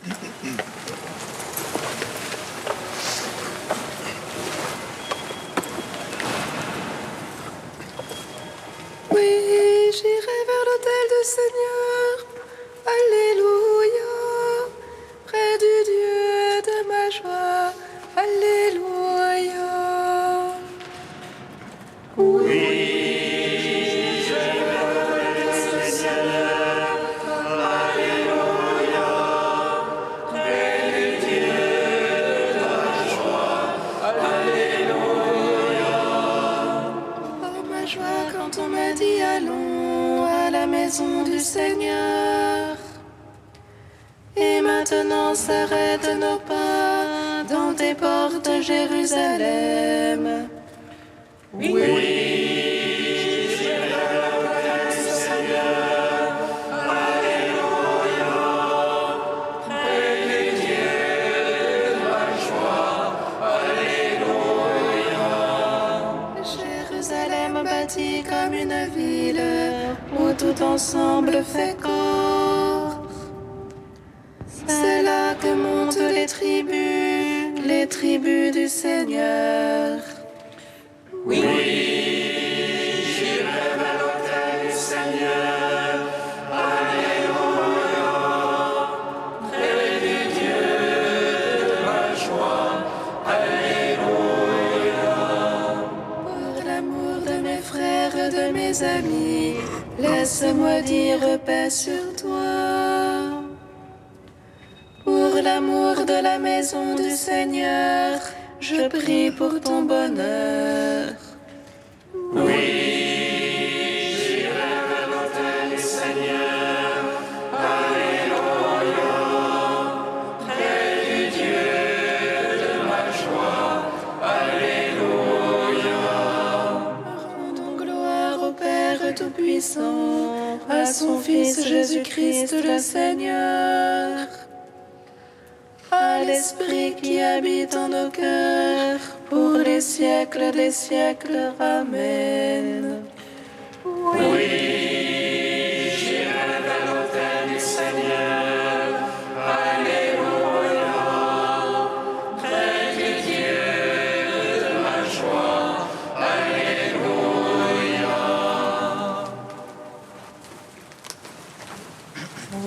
Oui, j'irai vers l'autel du Seigneur. Alléluia. Près du Dieu de ma joie. Alléluia. Oh, ma joie quand on m'a dit allons à la maison du Seigneur. Et maintenant s'arrêtent nos pas dans tes portes, Jérusalem. Jérusalem bâtie comme une ville où tout ensemble fait corps. C'est là que montent les tribus du Seigneur. Pour l'amour de mes frères et de mes amis, laisse-moi dire paix sur toi. Pour l'amour de la maison du Seigneur, je prie pour ton bonheur. Rendons gloire au Père Tout-Puissant, à son Fils Jésus-Christ le Seigneur, à l'Esprit qui habite en nos cœurs, pour les siècles des siècles. Amen.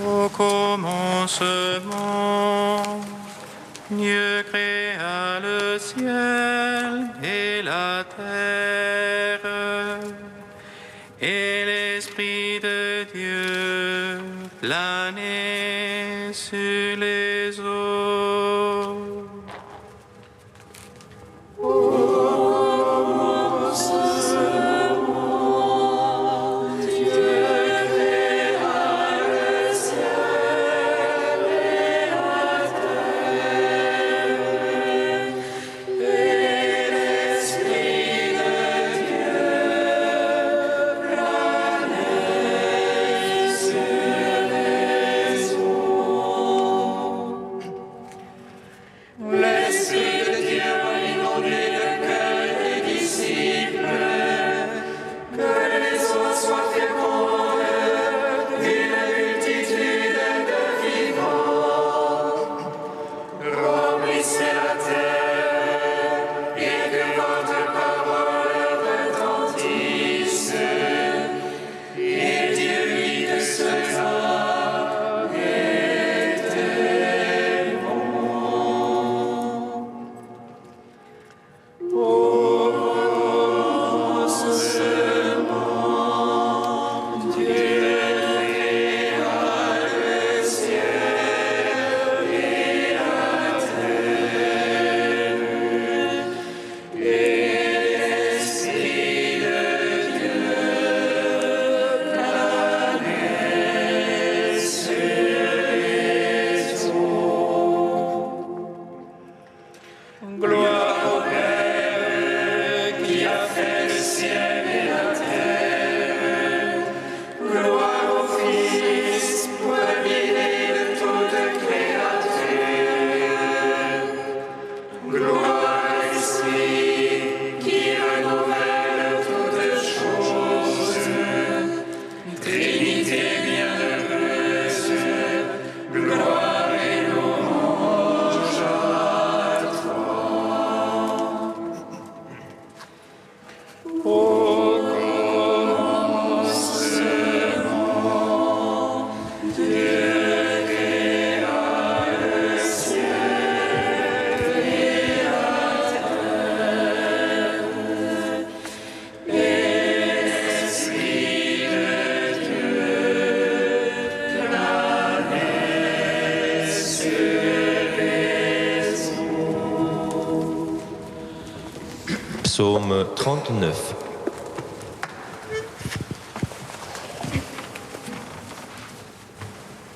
Au commencement, Dieu créa le ciel et la terre, et l'Esprit de Dieu planait sur les eaux. Psaume 39.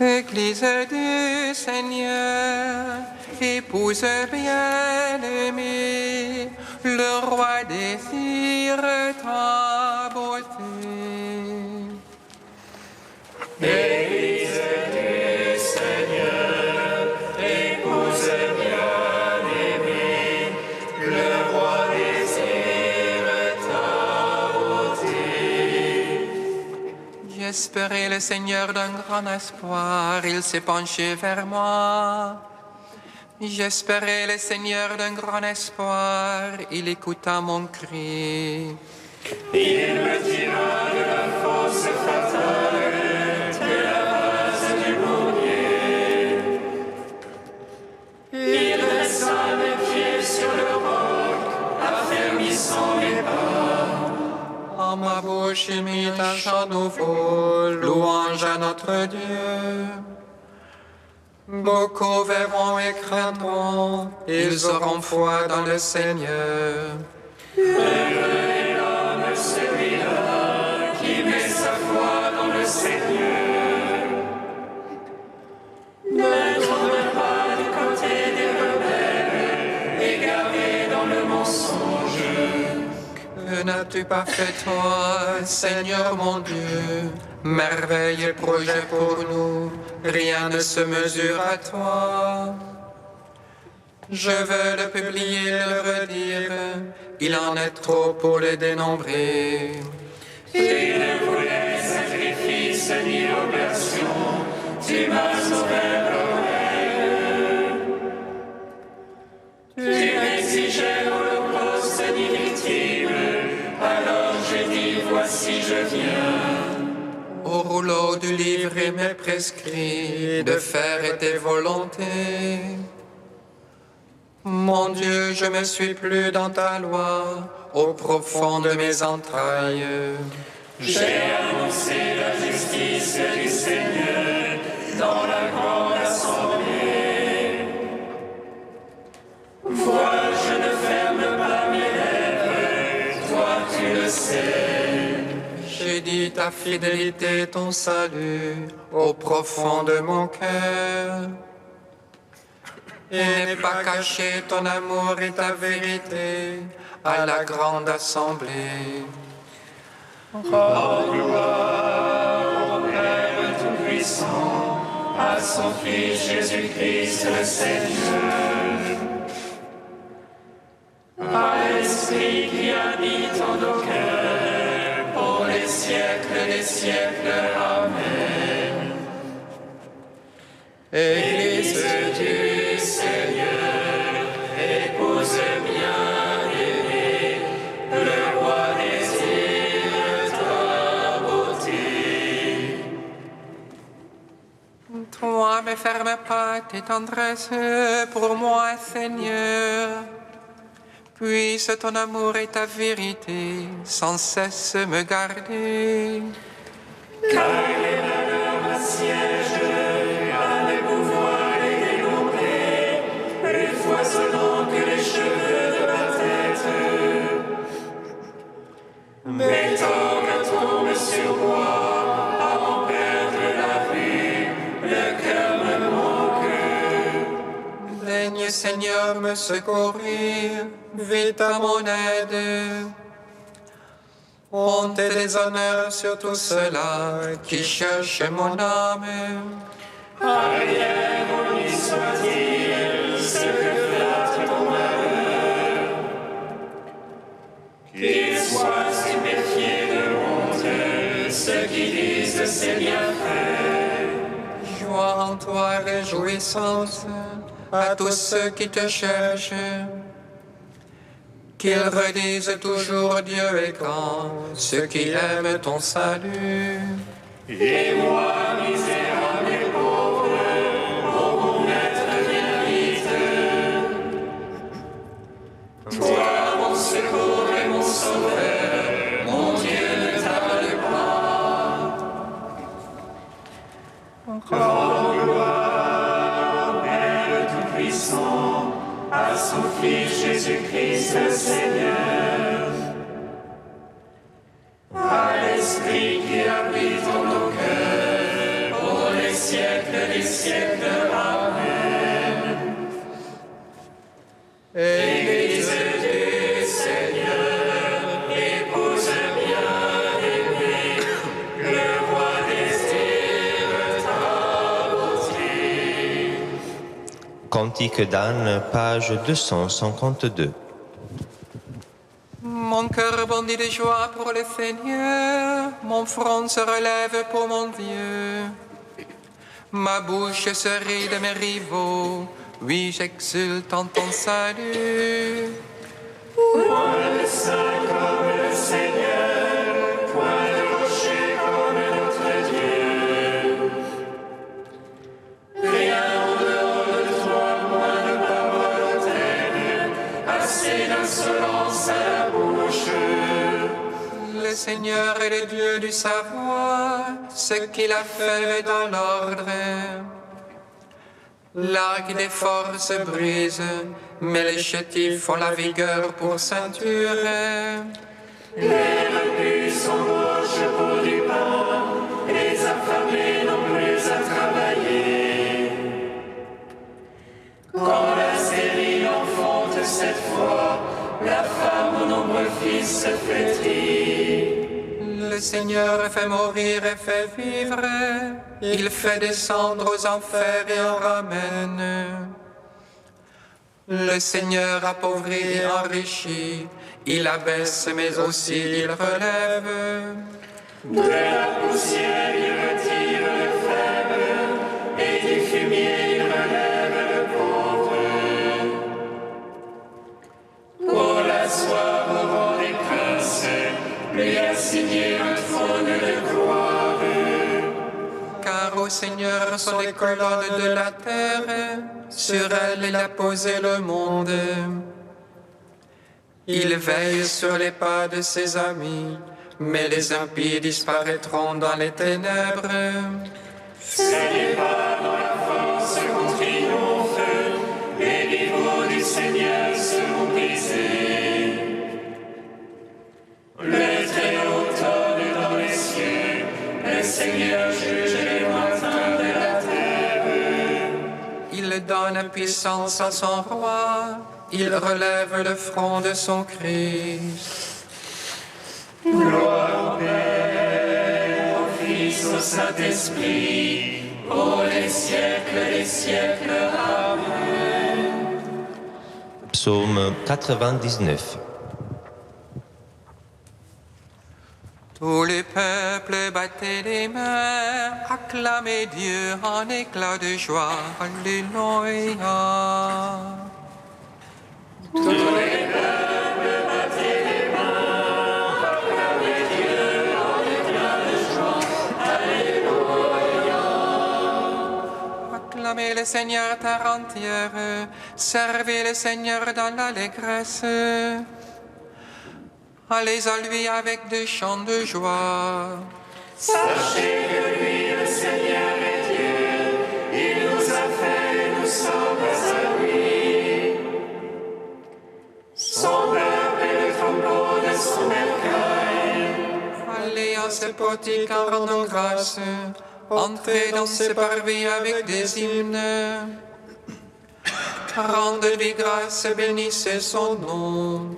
Église du Seigneur, épouse bien-aimée, le roi désire ta beauté. Église du Seigneur, épouse bien-aimée, le roi désire ta beauté. J'espérais le Seigneur d'un grand espoir, il s'est penché vers moi. J'espérais le Seigneur d'un grand espoir, il écouta mon cri. Il me tira de la fosse fatale, de la base du bourbier. Il dressa mes pieds sur le roc, affermissant mes pas. En ma bouche il mit un chant nouveau, louange à notre Dieu. Beaucoup verront et craindront, ils auront foi dans le Seigneur. Heureux est l'homme, celui-là, qui met sa foi dans le Seigneur. Ne tombe pas du côté des rebelles, égarés dans le mensonge. Que n'as-tu pas fait toi, Seigneur mon Dieu? Merveille et projet pour nous, rien ne se mesure à toi. Je veux le publier, le redire, il en est trop pour le dénombrer. Tu ne voulais sacrifice ni oblation, tu m'as sauvé l'oreille. Tu m'exigeais holocauste ni victime, alors j'ai dit voici je viens. Au rouleau du livre il m'est prescrit de faire tes volontés. Mon Dieu, je me suis plu dans ta loi, au profond de mes entrailles. J'ai annoncé la justice du Seigneur dans la grande assemblée. Vois, je ne ferme pas mes lèvres, toi tu le sais. J'ai dit ta fidélité, ton salut, au profond de mon cœur. Et n'est pas caché ton amour et ta vérité à la grande assemblée. Rends gloire au Père Tout-Puissant, à son Fils Jésus-Christ le Seigneur, à l'Esprit qui habite en nos cœurs, pour les siècles des siècles. Amen. Église du Seigneur, épouse bien-aimée, le roi désire ta beauté. Toi, ne ferme pas tes tendresses pour moi, Seigneur. Puisse ton amour et ta vérité sans cesse me garder. Car les malheurs m'assiègent, à ne pouvoir les dénombrer, plus foisonnants que les cheveux de ma tête. Mes torts tombent sur moi, à en perdre la vue, le cœur me manque. Daigne, Seigneur, me secourir, vite à mon aide. Honte et déshonneur sur tout cela qui cherche mon âme. Arrière, béni soit-il, ce que flatte ton malheur. Qu'ils soient stupéfiés de honte, ceux qui disent ses bienfaits. Joie en toi, réjouissance à tous ceux qui te cherchent. Qu'ils redisent toujours Dieu est grand, ceux qui aiment ton salut. Et moi, misérable et pauvre, ô mon maître, viens vite. Toi, mon secours et mon sauveur, mon Dieu, ne tarde pas. Rends gloire au Père Tout-Puissant, à son Fils Jésus-Christ le Seigneur, Cantique d'Anne, page 252. Mon cœur bondit de joie pour le Seigneur, mon front se relève pour mon Dieu. Ma bouche se rit de mes rivaux, oui, j'exulte en ton salut. Point de saint comme le Seigneur, point de rocher comme notre Dieu. Rien en dehors de toi, moins de paroles hautaines, assez d'insolence à la bouche. Le Seigneur est le Dieu du savoir, ce qu'il a fait dans l'ordre. L'arc des forces brise, mais les chétifs ont la vigueur pour ceinture. Les repus s'embauchent pour du pain, les affamés n'ont plus à travailler. Quand la stérile enfante cette fois, la femme aux nombreux fils se flétrit. Le Seigneur fait mourir et fait vivre, il fait descendre aux enfers et en ramène. Le Seigneur appauvrit et enrichit, il abaisse mais aussi il relève. De la poussière il retire le faible, et du fumier il relève le pauvre. Pour l'asseoir au rang des princes, lui a signé un trône de gloire. Car au Seigneur sont les colonnes de la terre, sur elles il a posé le monde. Il veille sur les pas de ses amis, mais les impies disparaîtront dans les ténèbres. Ses pas dans la force qu'on triomphe, les niveaux du Seigneur seront brisés. Le Très-Haut tonne dans les cieux, le Seigneur juge les lointains de la terre. Il donne puissance à son roi, il relève le front de son Christ. Gloire au Père, au Fils, au Saint-Esprit, pour les siècles des siècles. Amen. Psaume 99. Tous les peuples battaient les mains, acclamaient Dieu en éclats de joie. Alléluia. Tous les peuples battaient les mains, acclamaient Dieu en éclats de joie. Alléluia. Acclamez le Seigneur terre entière, servez le Seigneur dans l'allégresse. Allez à lui avec des chants de joie. Sachez que lui, le Seigneur est Dieu, il nous a fait et nous sommes à lui. Son peuple est le troupeau de son bercail. Allez en ses portiques en rendant grâce, entrez dans ses parvis avec des hymnes. Rendez-lui grâce, bénissez son nom.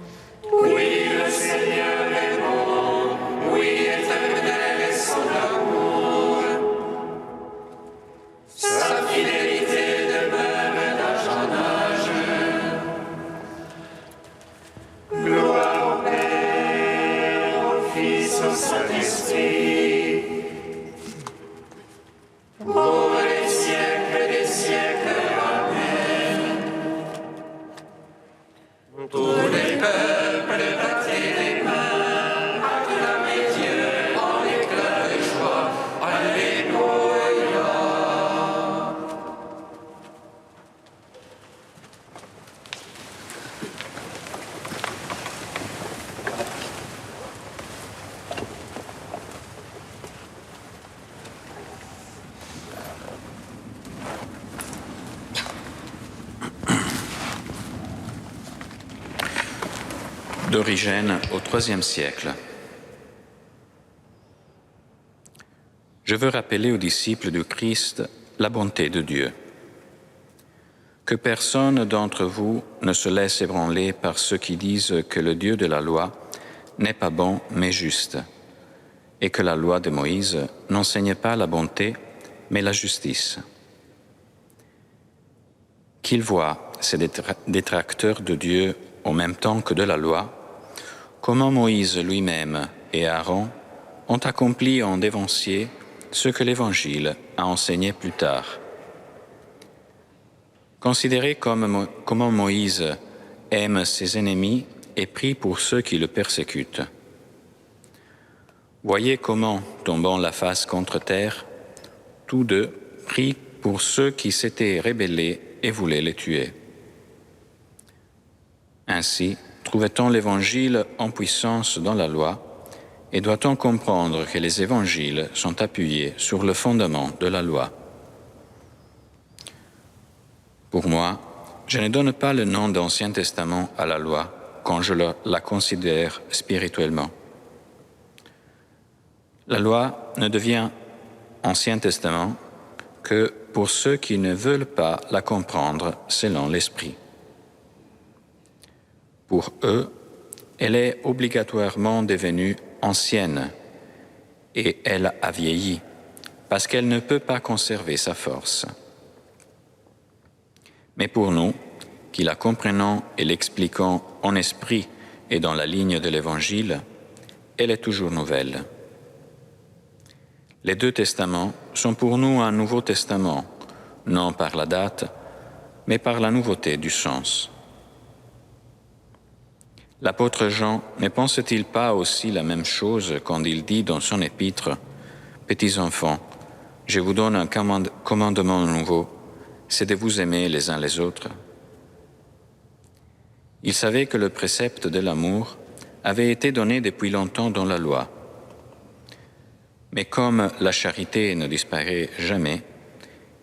Oui, le Seigneur est bon, oui, éternel est son amour. Sa fidélité demeure d'âge en âge. Gloire au Père, au Fils, au Saint-Esprit, pour les siècles des siècles. Amen. Tous les peuples battaient les mains, acclamez Dieu en éclats de joie. Alléluia. D'Origène au IIIe siècle. Je veux rappeler aux disciples du Christ la bonté de Dieu. Que personne d'entre vous ne se laisse ébranler par ceux qui disent que le Dieu de la loi n'est pas bon mais juste, et que la loi de Moïse n'enseigne pas la bonté mais la justice. qu'ils voient ces détracteurs de Dieu au même temps que de la loi, comment Moïse lui-même et Aaron ont accompli en dévancier ce que l'Évangile a enseigné plus tard. Considérez comment Moïse aime ses ennemis et prie pour ceux qui le persécutent. Voyez comment, tombant la face contre terre, tous deux prient pour ceux qui s'étaient rébellés et voulaient les tuer. Ainsi, trouvait-on l'Évangile en puissance dans la loi, et doit-on comprendre que les Évangiles sont appuyés sur le fondement de la loi. Pour moi, je ne donne pas le nom d'Ancien Testament à la loi quand je la considère spirituellement. La loi ne devient Ancien Testament que pour ceux qui ne veulent pas la comprendre selon l'Esprit. Pour eux, elle est obligatoirement devenue ancienne et elle a vieilli parce qu'elle ne peut pas conserver sa force. Mais pour nous, qui la comprenons et l'expliquons en esprit et dans la ligne de l'Évangile, elle est toujours nouvelle. Les deux testaments sont pour nous un Nouveau Testament, non par la date, mais par la nouveauté du sens. L'apôtre Jean ne pense-t-il pas aussi la même chose quand il dit dans son épître « Petits enfants, je vous donne un commandement nouveau, c'est de vous aimer les uns les autres ». Il savait que le précepte de l'amour avait été donné depuis longtemps dans la loi. Mais comme la charité ne disparaît jamais,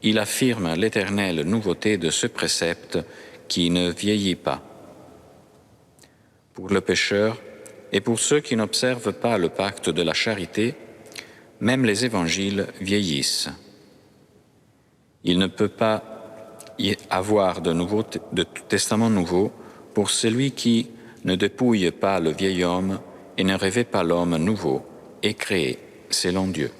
il affirme l'éternelle nouveauté de ce précepte qui ne vieillit pas. Pour le pécheur et pour ceux qui n'observent pas le pacte de la charité, même les évangiles vieillissent. Il ne peut pas y avoir de testament nouveau pour celui qui ne dépouille pas le vieil homme et ne revêt pas l'homme nouveau et créé selon Dieu.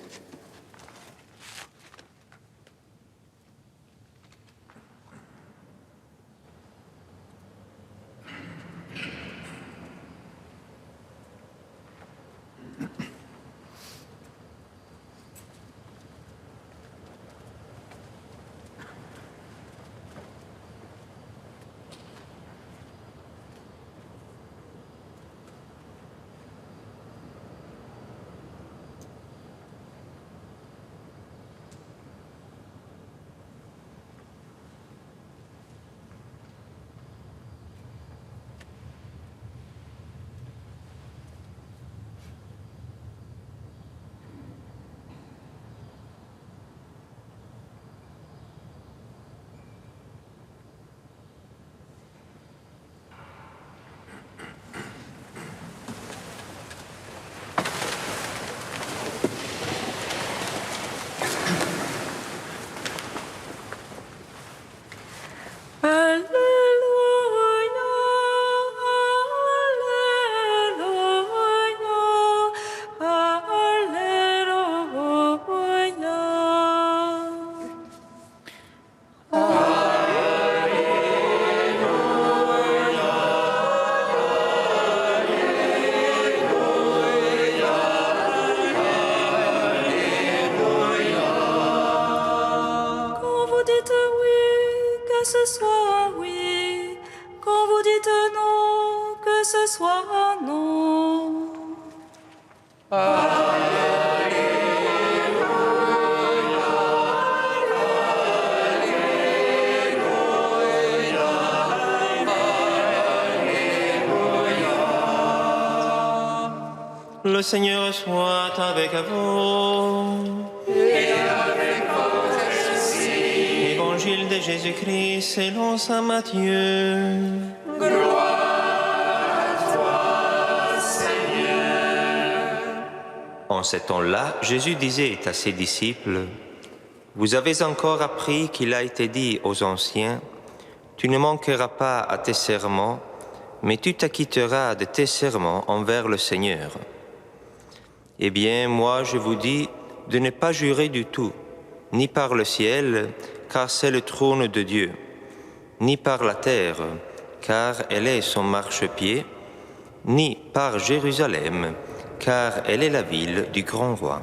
Le Seigneur soit avec vous. Et avec votre esprit. Évangile de Jésus-Christ selon saint Matthieu. Gloire à toi, Seigneur. En ce temps-là, Jésus disait à ses disciples, « Vous avez encore appris qu'il a été dit aux anciens, « Tu ne manqueras pas à tes serments, mais tu t'acquitteras de tes serments envers le Seigneur. » Eh bien, moi, je vous dis de ne pas jurer du tout, ni par le ciel, car c'est le trône de Dieu, ni par la terre, car elle est son marchepied, ni par Jérusalem, car elle est la ville du grand roi.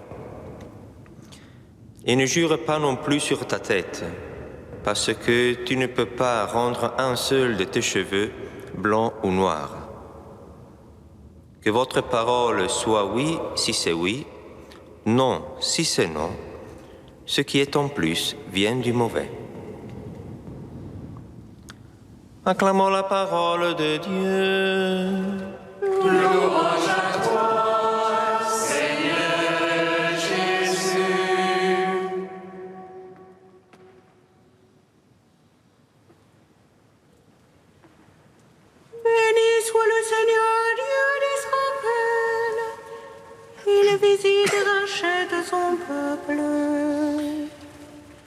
Et ne jure pas non plus sur ta tête, parce que tu ne peux pas rendre un seul de tes cheveux blanc ou noir. Que votre parole soit oui si c'est oui, non si c'est non. Ce qui est en plus vient du mauvais. Acclamons la parole de Dieu. Louange à toi, Seigneur Jésus. Béni soit le Seigneur, Dieu d'Israël. Il visite et rachète son peuple.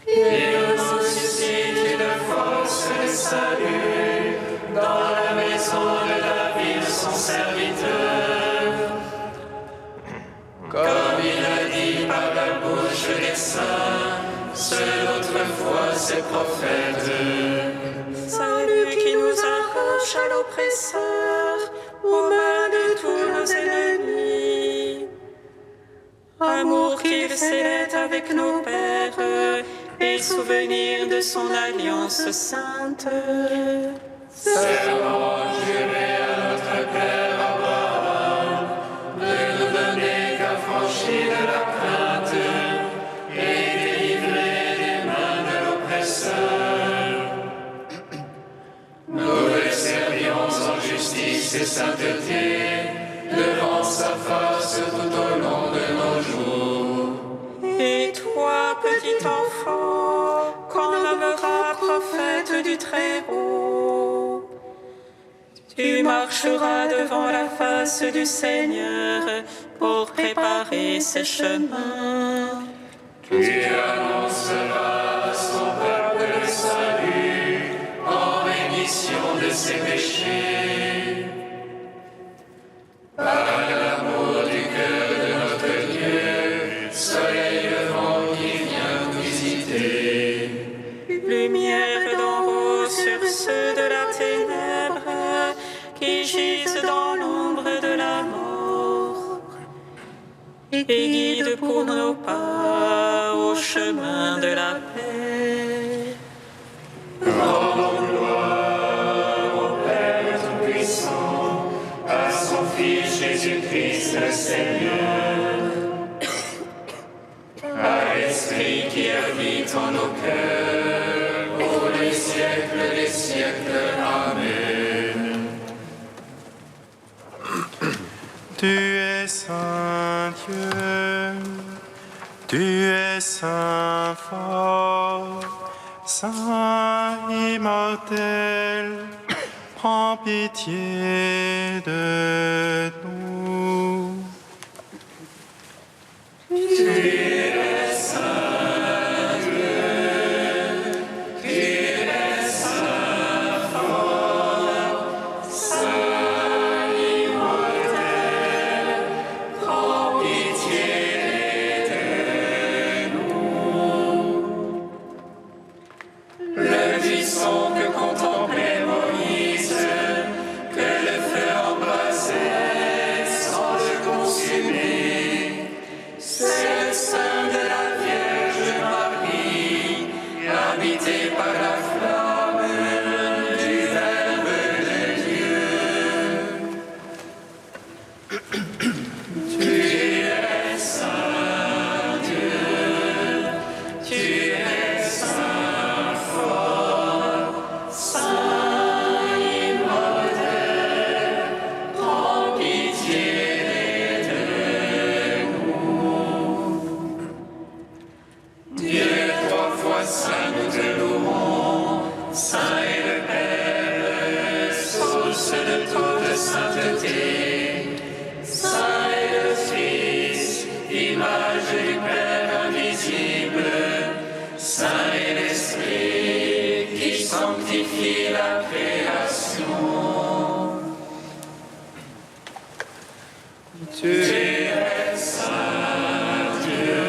Il nous suscite une force de salut dans la maison de David, son serviteur. Comme il a dit par la bouche des saints, seul autrefois ses prophètes. Salut qui nous arrache à l'oppresseur, aux mains de tous nos ennemis. Amour qu'il scellait avec nos pères, et souvenir de son alliance sainte. Serment juré à notre Père Abraham, de nous donner qu'affranchis de la crainte et délivrés des mains de l'oppresseur. Nous le servions en justice et sainteté, devant sa face tout au long de nos jours. Et toi, petit enfant, qu'on nommera prophète du Très-Haut, tu marcheras devant la face du Seigneur pour préparer ses chemins. Tu annonceras à son peuple le salut en rémission de ses péchés. Par l'amour du cœur de notre Dieu, soleil levant qui vient nous visiter. Lumière d'en haut sur ceux de la ténèbre qui gisent dans l'ombre de la mort, et guide pour nos pas au chemin de la paix. Rendons gloire au Père Tout-Puissant, à son Fils Jésus-Christ le Seigneur, à l'Esprit qui habite en nos cœurs, pour les siècles des siècles. Amen. Tu es saint Dieu, tu es saint fort, saint immortel, prends pitié de nous. Tu es saint Dieu, tu es saint fort, saint immortel, prends pitié de nous. Le buisson que contemplait Moïse, que le feu embrasait sans le consumer, c'est le sein de la Vierge Marie, habité par la flamme du Verbe de Dieu. Tu es saint Dieu, tu es saint fort, saint immortel, prends pitié de nous. Dieu trois fois saint, nous te louons, saint est le Père, source de toute sainteté, saint est le Fils, image du Père invisible, saint est l'Esprit qui sanctifie la création. Tu es saint Dieu,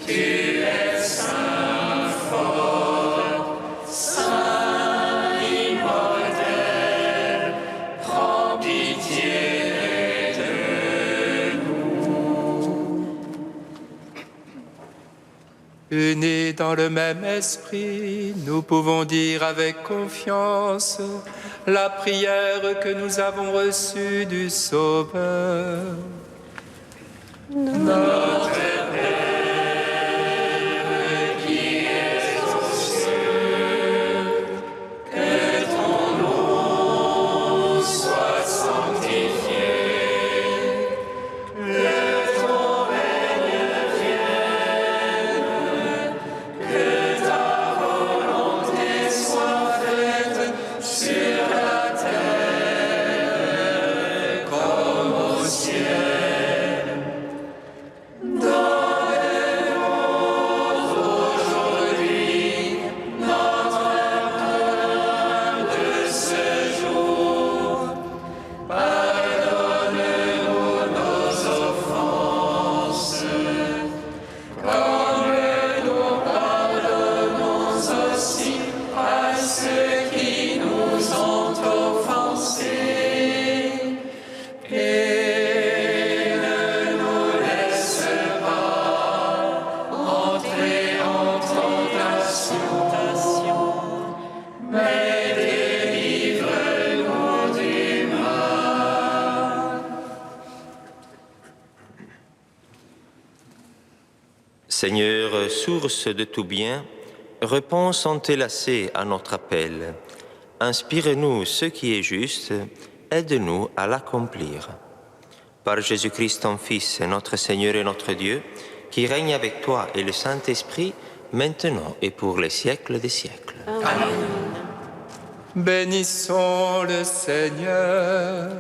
tu es saint fort, saint Unis dans le même esprit, nous pouvons dire avec confiance la prière que nous avons reçue du Sauveur. Notre Seigneur, source de tout bien, réponds sans t'élasser à notre appel. Inspire-nous ce qui est juste, aide-nous à l'accomplir. Par Jésus-Christ, ton Fils, notre Seigneur et notre Dieu, qui règne avec toi et le Saint-Esprit, maintenant et pour les siècles des siècles. Amen. Bénissons le Seigneur.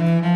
Amen.